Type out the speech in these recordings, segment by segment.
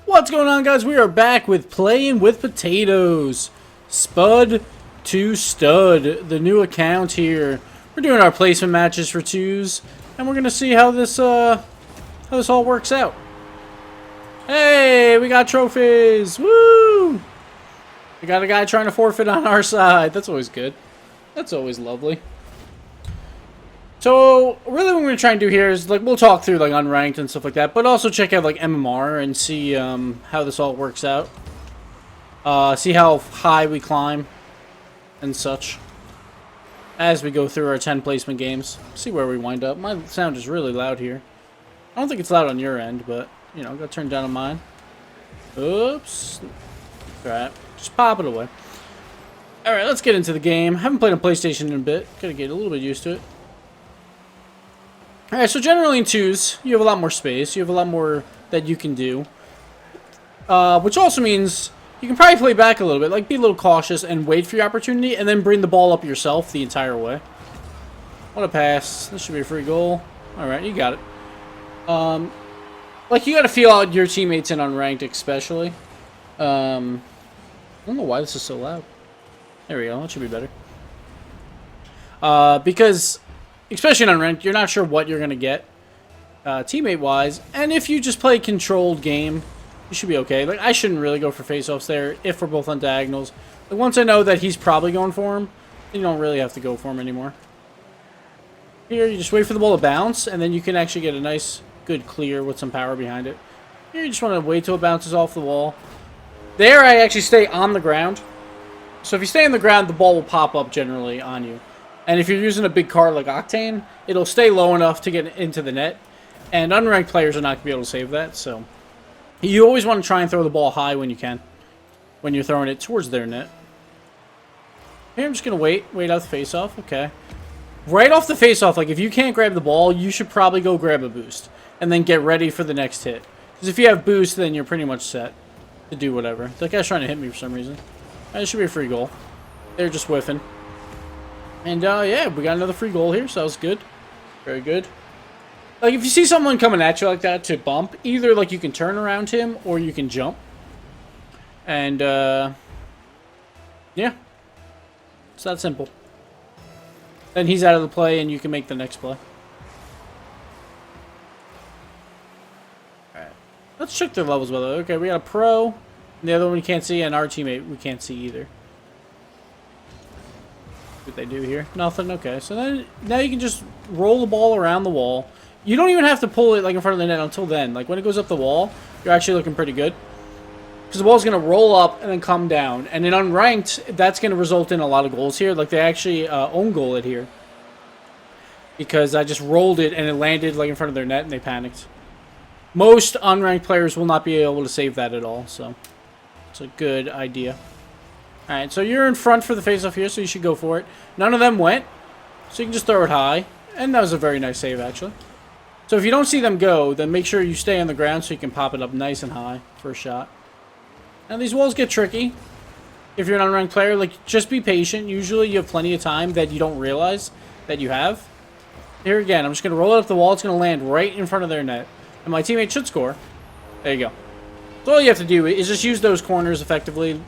What's going on, guys? We are back with Playing with Potatoes. Spud to Stud, the new account here. We're doing our placement matches for twos, and we're gonna see how this all works out. Hey, we got trophies! Woo! We got a guy trying to forfeit on our side. That's always good. That's always lovely. So, really what we're going to try and do here is, like, we'll talk through, like, unranked and stuff like that, but also check out, like, MMR and see, how this all works out. See how high we climb and such as we go through our 10 placement games. See where we wind up. My sound is really loud here. I don't think it's loud on your end, but, you know, got turned down on mine. Oops. Alright, just pop it away. Alright, let's get into the game. Haven't played on PlayStation in a bit. Gotta get a little bit used to it. Alright, so generally in twos, you have a lot more space. You have a lot more that you can do. Which also means you can probably play back a little bit. Like, be a little cautious and wait for your opportunity, and then bring the ball up yourself the entire way. What a pass. This should be a free goal. Alright, you got it. Like, you gotta feel out your teammates in unranked, especially. I don't know why this is so loud. There we go. That should be better. Because, especially in unranked, you're not sure what you're going to get teammate-wise. And if you just play a controlled game, you should be okay. Like, I shouldn't really go for face-offs there if we're both on diagonals. Like, once I know that he's probably going for him, you don't really have to go for him anymore. Here, you just wait for the ball to bounce, and then you can actually get a nice, good clear with some power behind it. Here, you just want to wait till it bounces off the wall. There, I actually stay on the ground. So if you stay on the ground, the ball will pop up generally on you. And if you're using a big card like Octane, it'll stay low enough to get into the net. And unranked players are not going to be able to save that. So you always want to try and throw the ball high when you can. When you're throwing it towards their net. Here, I'm just going to wait out the face-off. Okay. Right off the face-off, like if you can't grab the ball, you should probably go grab a boost. And then get ready for the next hit. Because if you have boost, then you're pretty much set to do whatever. That guy's trying to hit me for some reason. That should be a free goal. They're just whiffing. And, yeah, we got another free goal here, so that was good. Very good. Like, if you see someone coming at you like that to bump, either, like, you can turn around him or you can jump. And, yeah. It's that simple. Then he's out of the play and you can make the next play. Alright. Let's check their levels, by the way. Okay, we got a pro. And the other one we can't see, and our teammate we can't see either. What they do here? Nothing. Okay, so then now you can just roll the ball around the wall. You don't even have to pull it like in front of the net until then. Like when it goes up the wall, you're actually looking pretty good. Because the ball's going to roll up and then come down. And in unranked, that's going to result in a lot of goals here. Like they actually own goal it here. Because I just rolled it and it landed like in front of their net and they panicked. Most unranked players will not be able to save that at all, so it's a good idea. Alright, so you're in front for the face-off here, so you should go for it. None of them went, so you can just throw it high. And that was a very nice save, actually. So if you don't see them go, then make sure you stay on the ground so you can pop it up nice and high for a shot. Now, these walls get tricky. If you're an unranked player, like, just be patient. Usually you have plenty of time that you don't realize that you have. Here again, I'm just going to roll it up the wall. It's going to land right in front of their net. And my teammate should score. There you go. So all you have to do is just use those corners effectively.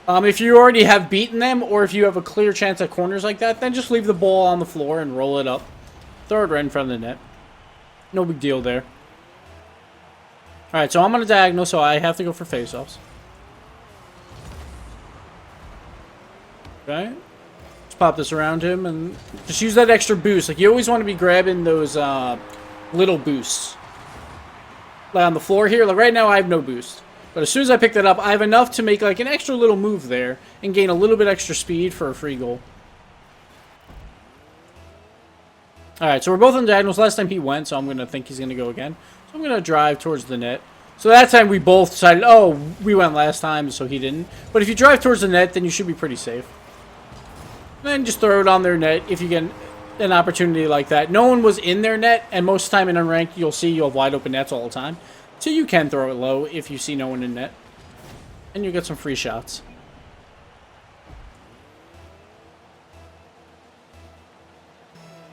If you already have beaten them, or if you have a clear chance at corners like that, then just leave the ball on the floor and roll it up. Throw it right in front of the net. No big deal there. Alright, so I'm on a diagonal, so I have to go for face-offs. Okay. Let's pop this around him, and just use that extra boost. Like, you always want to be grabbing those little boosts. Like on the floor here, like right now I have no boost. But as soon as I pick that up, I have enough to make like an extra little move there and gain a little bit extra speed for a free goal. Alright, so we're both on diagonals. Last time he went, so I'm going to think he's going to go again. So I'm going to drive towards the net. So that time we both decided, oh, we went last time, so he didn't. But if you drive towards the net, then you should be pretty safe. Then just throw it on their net if you get an opportunity like that. No one was in their net, and most of the time in unranked, you'll see you'll have wide open nets all the time. So you can throw it low if you see no one in net. And you get some free shots.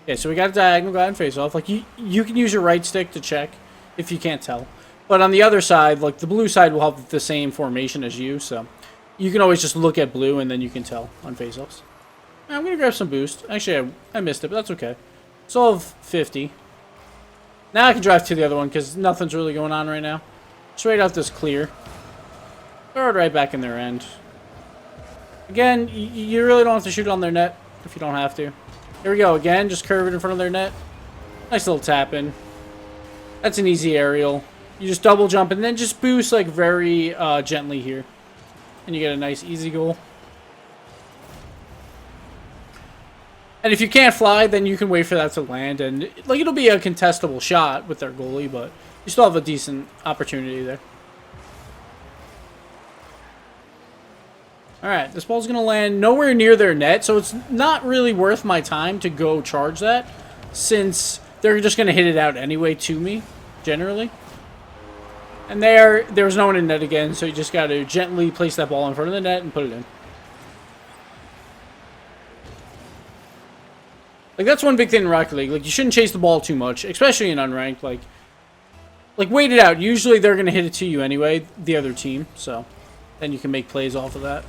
Okay, so we got a diagonal guy and face off. Like you can use your right stick to check if you can't tell. But on the other side, like the blue side will have the same formation as you, so you can always just look at blue and then you can tell on face-offs. I'm going to grab some boost. Actually, I missed it, but that's okay. So I'll have 50. Now I can drive to the other one because nothing's really going on right now. Straight out this clear. Throw it right back in their end. Again, you really don't have to shoot on their net if you don't have to. Here we go. Again, just curve it in front of their net. Nice little tap in. That's an easy aerial. You just double jump and then just boost like very gently here. And you get a nice easy goal. And if you can't fly, then you can wait for that to land. And like it'll be a contestable shot with their goalie, but you still have a decent opportunity there. Alright, this ball's going to land nowhere near their net, so it's not really worth my time to go charge that, since they're just going to hit it out anyway to me, generally. And there was no one in net again, so you just got to gently place that ball in front of the net and put it in. Like, that's one big thing in Rocket League. Like, you shouldn't chase the ball too much, especially in unranked. Like wait it out. Usually they're going to hit it to you anyway, the other team, so then you can make plays off of that.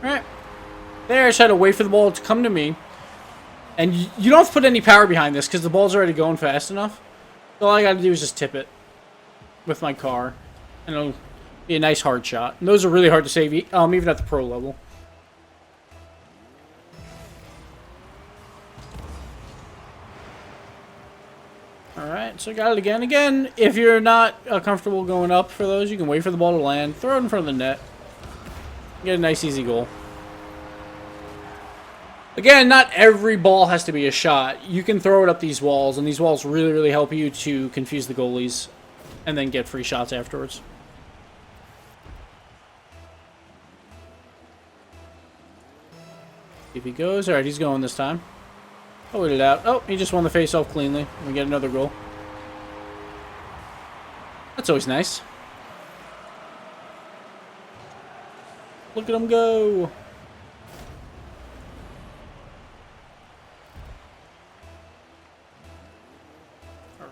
Alright. There, I just had to wait for the ball to come to me. And you don't have to put any power behind this because the ball's already going fast enough. So all I gotta do is just tip it with my car. And it'll be a nice hard shot. And those are really hard to save, even at the pro level. Alright, so I got it again. Again, if you're not comfortable going up for those, you can wait for the ball to land. Throw it in front of the net. Get a nice easy goal. Again, not every ball has to be a shot. You can throw it up these walls, and these walls really, really help you to confuse the goalies and then get free shots afterwards. If he goes, alright, he's going this time. I'll wait it out. Oh, he just won the face-off cleanly. We get another goal. That's always nice. Look at him go.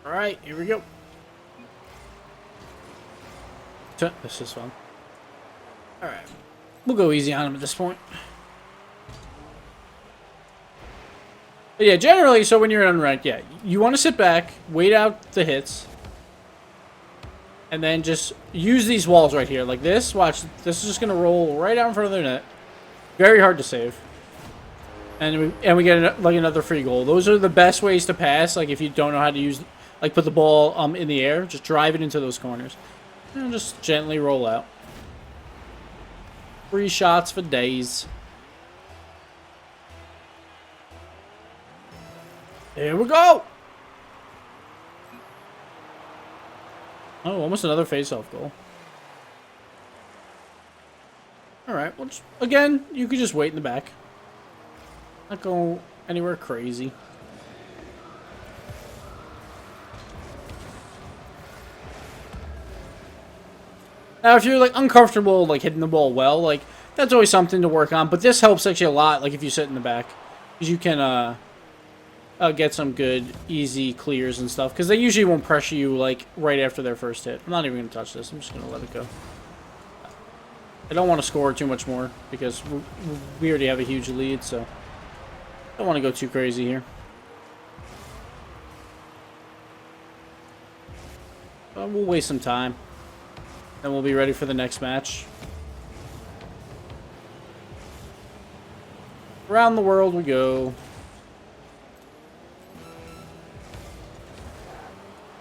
Alright, here we go. This is fun. Alright. We'll go easy on him at this point. But yeah, generally, so when you're unranked, yeah, you want to sit back, wait out the hits, and then just use these walls right here, like this. Watch, this is just going to roll right out in front of their net. Very hard to save. And we get like another free goal. Those are the best ways to pass, like if you don't know how to use, like put the ball in the air, just drive it into those corners. And just gently roll out. Free shots for days. Here we go! Oh, almost another face-off goal. Alright, well, again, you could just wait in the back. Not go anywhere crazy. Now, if you're, like, uncomfortable, like, hitting the ball well, like, that's always something to work on. But this helps actually a lot, like, if you sit in the back. Because you can, get some good, easy clears and stuff. Because they usually won't pressure you, like, right after their first hit. I'm not even going to touch this. I'm just going to let it go. I don't want to score too much more. Because we already have a huge lead, so I don't want to go too crazy here. But we'll waste some time. Then we'll be ready for the next match. Around the world we go.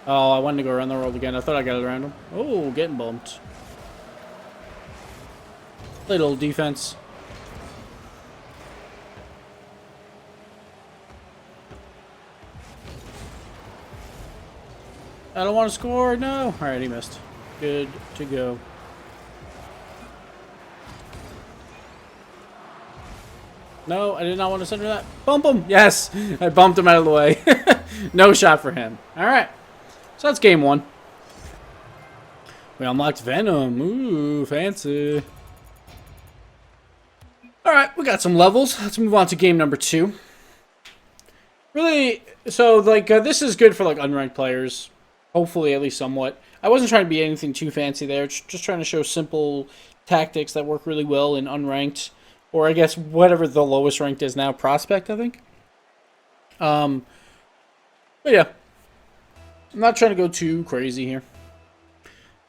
Oh, I wanted to go around the world again. I thought I got it around him. Oh, getting bumped. Play a little defense. I don't want to score. No. Alright, he missed. Good to go. No, I did not want to center that. Bump him. Yes. I bumped him out of the way. No shot for him. Alright. So that's game one. We unlocked Venom. Ooh, fancy. Alright, we got some levels. Let's move on to game number 2. Really, so, like, this is good for, like, unranked players. Hopefully, at least somewhat. I wasn't trying to be anything too fancy there. Just trying to show simple tactics that work really well in unranked. Or, I guess, whatever the lowest ranked is now. Prospect, I think. But, yeah. I'm not trying to go too crazy here.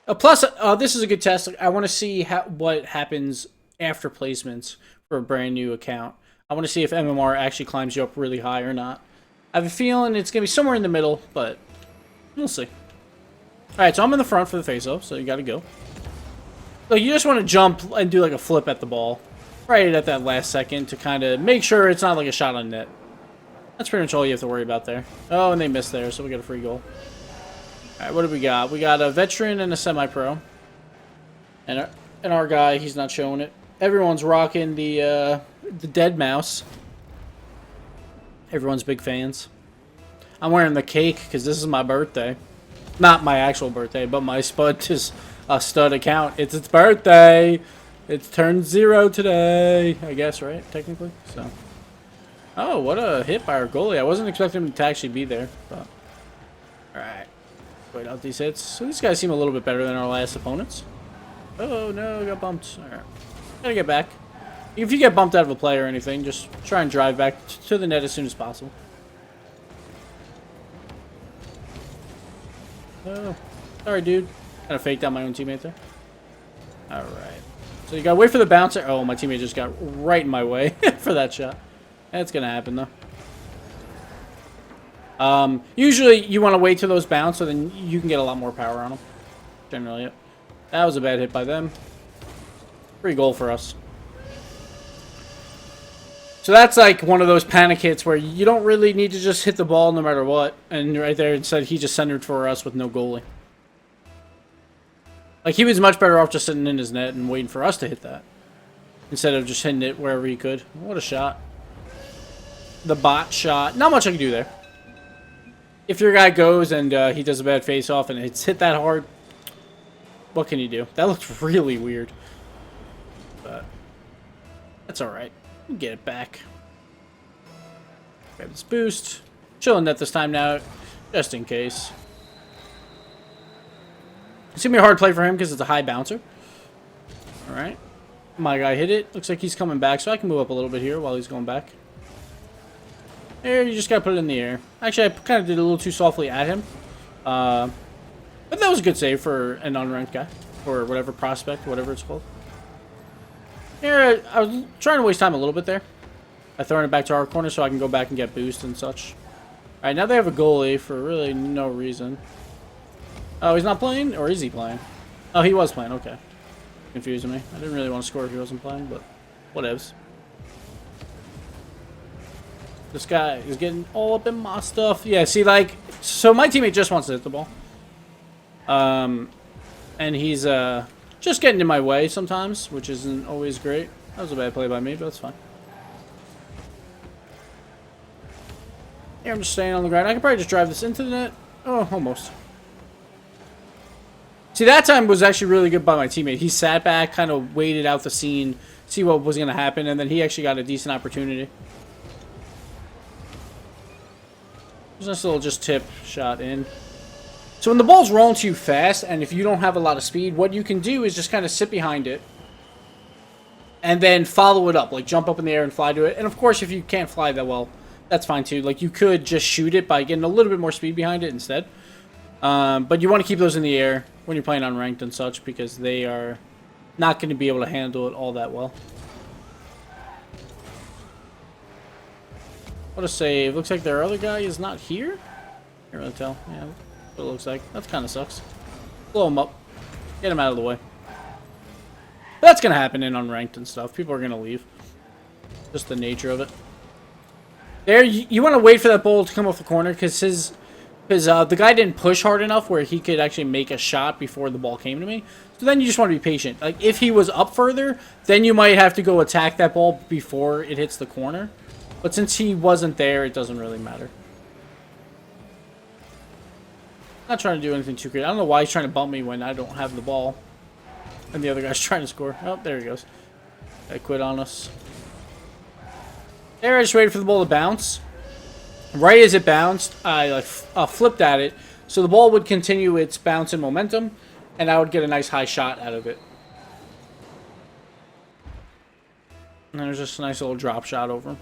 Plus, this is a good test. I want to see what happens after placements for a brand new account. I want to see if MMR actually climbs you up really high or not. I have a feeling it's going to be somewhere in the middle, but we'll see. Alright, so I'm in the front for the face-off, so you got to go. So you just want to jump and do like a flip at the ball right at that last second to kind of make sure it's not like a shot on net. That's pretty much all you have to worry about there. Oh, and they missed there, so we got a free goal. Alright, what do we got? We got a veteran and a semi-pro. And our guy, he's not showing it. Everyone's rocking the dead mouse. Everyone's big fans. I'm wearing the cake because this is my birthday. Not my actual birthday, but my Spud is a stud account. It's its birthday. It's turned 0 today, I guess, right? Technically, so. Oh, what a hit by our goalie. I wasn't expecting him to actually be there, but. Alright. Wait out these hits. So these guys seem a little bit better than our last opponents. Oh, no, I got bumped. Alright. Gotta get back. If you get bumped out of a play or anything, just try and drive back to the net as soon as possible. Oh, sorry, dude. Kind of faked out my own teammate there. Alright. So you gotta wait for the bouncer. Oh, my teammate just got right in my way for that shot. That's gonna happen, though. Usually you want to wait till those bounce so then you can get a lot more power on them. Generally, that was a bad hit by them. Free goal for us. So that's like one of those panic hits where you don't really need to just hit the ball no matter what. And right there, instead, he just centered for us with no goalie. Like, he was much better off just sitting in his net and waiting for us to hit that. Instead of just hitting it wherever he could. What a shot. The bot shot. Not much I can do there. If your guy goes and he does a bad face-off and it's hit that hard, what can you do? That looked really weird. But that's alright. We'll get it back. Grab this boost. Chilling net this time now, just in case. It's going to be a hard play for him because it's a high bouncer. Alright. My guy hit it. Looks like he's coming back, so I can move up a little bit here while he's going back. There, you just got to put it in the air. Actually, I kind of did it a little too softly at him. But that was a good save for an unranked guy. Or whatever prospect, whatever it's called. Here, I was trying to waste time a little bit there. By throwing it back to our corner so I can go back and get boost and such. Alright, now they have a goalie for really no reason. Oh, he's not playing? Or is he playing? Oh, he was playing. Okay. Confusing me. I didn't really want to score if he wasn't playing, but whatevs. This guy is getting all up in my stuff. Yeah, see, like, so my teammate just wants to hit the ball. And he's, just getting in my way sometimes, which isn't always great. That was a bad play by me, but that's fine. Here, I'm just staying on the ground. I could probably just drive this into the net. Oh, almost. See, that time was actually really good by my teammate. He sat back, kind of waited out the scene, see what was going to happen, and then he actually got a decent opportunity. There's a nice little just tip shot in. So when the ball's rolling too fast, and if you don't have a lot of speed, what you can do is just kind of sit behind it. And then follow it up, like jump up in the air and fly to it. And of course, if you can't fly that well, that's fine too. Like you could just shoot it by getting a little bit more speed behind it instead. But you want to keep those in the air when you're playing unranked and such, because they are not going to be able to handle it all that well. What a save. Looks like their other guy is not here. Can't really tell. Yeah. What it looks like. That kind of sucks. Blow him up. Get him out of the way. That's going to happen in unranked and stuff. People are going to leave. Just the nature of it. There, you want to wait for that ball to come off the corner because the guy didn't push hard enough where he could actually make a shot before the ball came to me. So then you just want to be patient. Like, if he was up further, then you might have to go attack that ball before it hits the corner. But since he wasn't there, it doesn't really matter. Not trying to do anything too great. I don't know why he's trying to bump me when I don't have the ball. And the other guy's trying to score. Oh, there he goes. They quit on us. There, I just waited for the ball to bounce. Right as it bounced, I like flipped at it, so the ball would continue its bounce and momentum, and I would get a nice high shot out of it. And there's just a nice little drop shot over.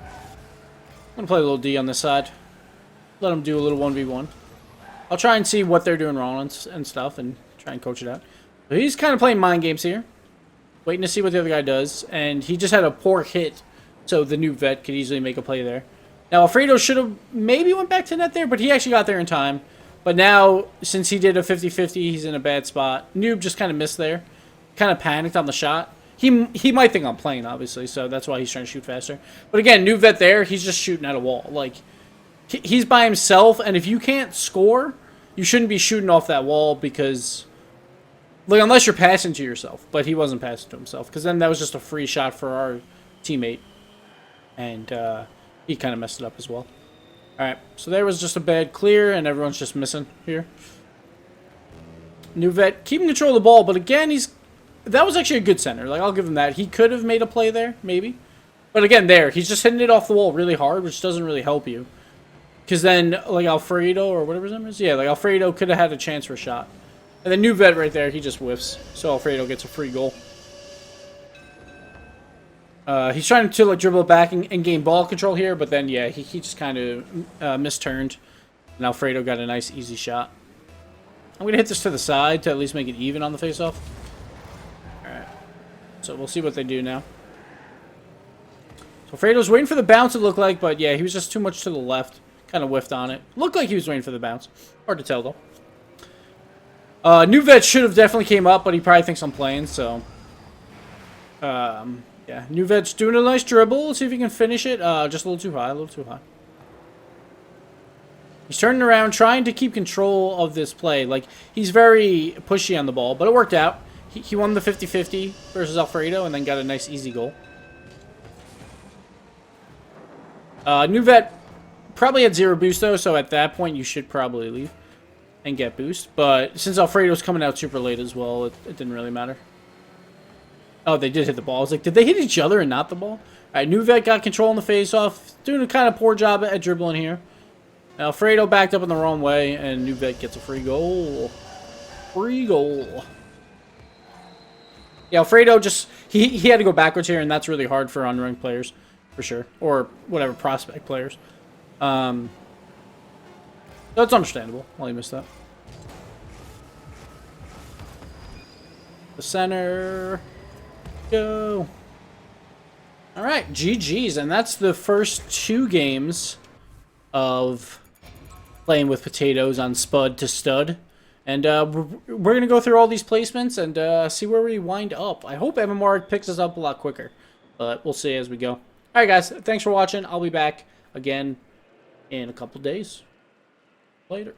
I'm gonna play a little D on this side. Let them do a little 1v1. I'll try and see what they're doing wrong and stuff, and try and coach it out. So he's kind of playing mind games here, waiting to see what the other guy does, and he just had a poor hit, so the new vet could easily make a play there. Now, Alfredo should have maybe went back to net there, but he actually got there in time. But now, since he did a 50-50, he's in a bad spot. Noob just kind of missed there. Kind of panicked on the shot. He might think I'm playing, obviously, so that's why he's trying to shoot faster. But again, new vet there, he's just shooting at a wall. Like, he's by himself, and if you can't score, you shouldn't be shooting off that wall because... Like, unless you're passing to yourself. But he wasn't passing to himself, because then that was just a free shot for our teammate. And he kind of messed it up as well. Alright, so there was just a bad clear, and everyone's just missing here. New vet keeping control of the ball, but again, that was actually a good center. Like, I'll give him that. He could have made a play there, maybe. But again, there, he's just hitting it off the wall really hard, which doesn't really help you. Because then, like, Alfredo, or whatever his name is, yeah, like, Alfredo could have had a chance for a shot. And then new vet right there, he just whiffs. So Alfredo gets a free goal. He's trying to like dribble it back and gain ball control here, but then yeah, he just kind of misturned, and Alfredo got a nice easy shot. I'm gonna hit this to the side to at least make it even on the face-off. All right, so we'll see what they do now. So Alfredo's waiting for the bounce, it looked like, but yeah, he was just too much to the left, kind of whiffed on it. Looked like he was waiting for the bounce. Hard to tell though. New vet should have definitely came up, but he probably thinks I'm playing, so. Yeah, new vet's doing a nice dribble. Let's see if he can finish it. Just a little too high, a little too high. He's turning around, trying to keep control of this play. Like, he's very pushy on the ball, but it worked out. He won the 50-50 versus Alfredo and then got a nice easy goal. New vet probably had 0 boost, though, so at that point you should probably leave and get boost. But since Alfredo's coming out super late as well, it didn't really matter. Oh, they did hit the ball. I was like, did they hit each other and not the ball? All right, new vet got control in the face-off. Doing a kind of poor job at dribbling here. Alfredo backed up in the wrong way, and new vet gets a free goal. Free goal. Yeah, Alfredo just... He had to go backwards here, and that's really hard for unranked players, for sure. Or whatever, prospect players. That's understandable. Well, he missed that. The center... Go. All right, GG's, and that's the first 2 games of playing with potatoes on Spud to Stud. And we're gonna go through all these placements and see where we wind up. I hope MMR picks us up a lot quicker, but we'll see as we go. All right, guys, thanks for watching. I'll be back again in a couple days. Later.